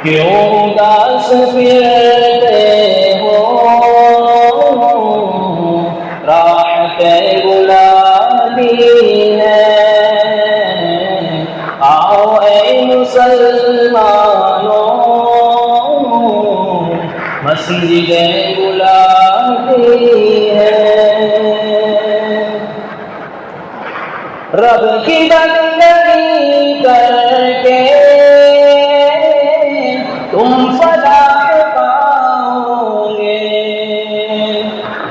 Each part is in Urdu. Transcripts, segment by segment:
کیوں اداس پھرتے ہو راحت گلابی ہے آؤ اے مسلمانوں مسجد گلابی ہے رب کی بندگی کر کے تم فلاح پاؤ گے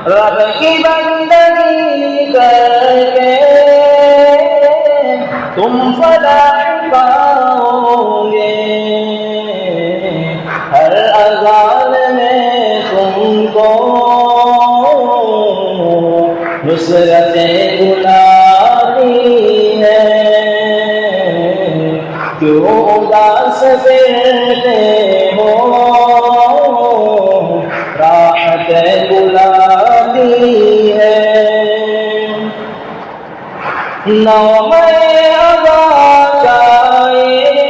رب کی بندگی کر کے تم فلاح پاؤ گے ہر اذان میں تم کو نصرت گلابی ہے کیوں اداس پھرتے ہو راحت گلابی ہے نام آباد چاہیے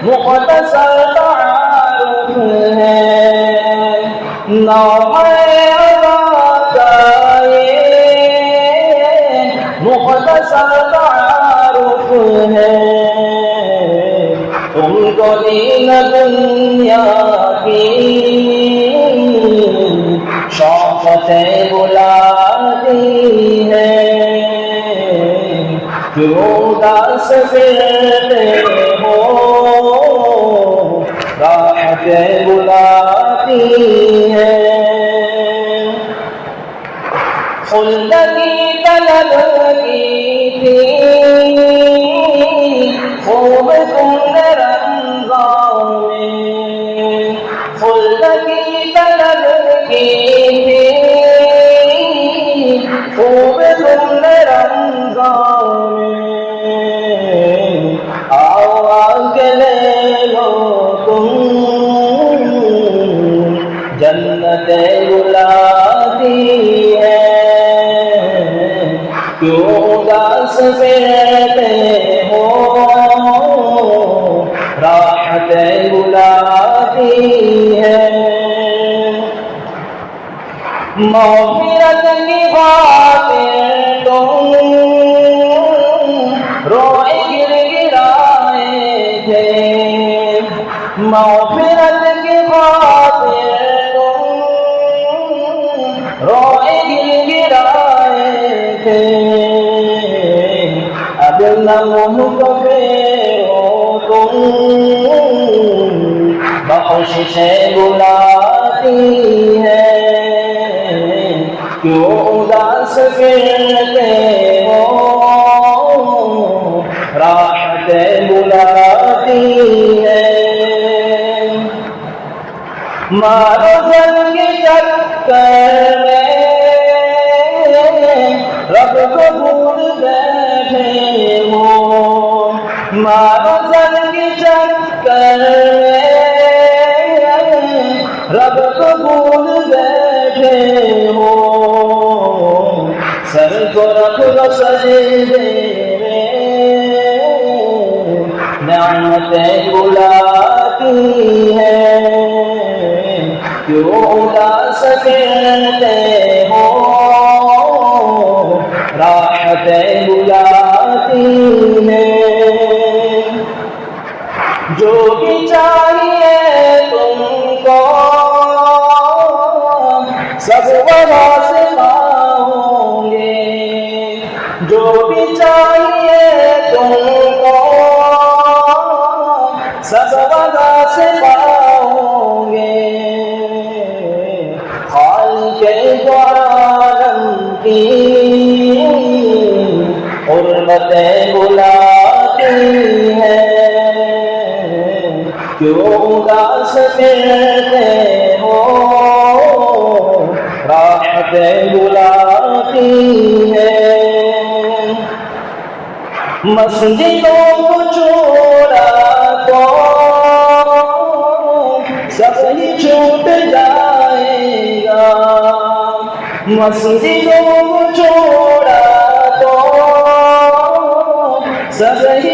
مختصر تعارف ہے نام آباد چاہیے مختصر تعارف ہے تم کو دین دنیا کی شوقت بلاتی ہے کیوں اداس پھرتے ہو راحت بلاتی ہے خلد کی طلب کی تھی خوب تم رمضان میں خلد کی طلب کی تھی خوب تم رمضان میں آؤ آگے لے لو تم جنت گلابی ہے کیوں اداس پھرتے ہو راحت گلابی ہے مغفرت کی خاطر تم روئے گر گرائے تھے مغفرت کی خاطر تم روئے گر گرائے تھے اب لمحوں کو پھیرو تم بخشش بلاتی ہے کیوں اداس پھرتے ہو راحت بلاتی ہے مارو زنگ چکر میں رب کو بھول بیٹھے ہو مارو زنگ چکر میں رب کو بھول بیٹھے ہو سر کو رکھ لو سجدے میں نعمت بلاتی ہے کیوں اداس پھرتے ہو راحت بلاتی ہے جو بھی چاہیے تم کو سب وہاں سے پاؤ گے جو بھی چاہیے تم کو سب وہاں سے پاؤ گے خالق عالم کی حرمت بلاتی ہے کیوں اداس پھرتے ہو راحت بلاتی ہے مسجدوں کو چھوڑا تو سب ہی چھوٹ جائے گا مسجدوں کو چھوڑا تو سب ہی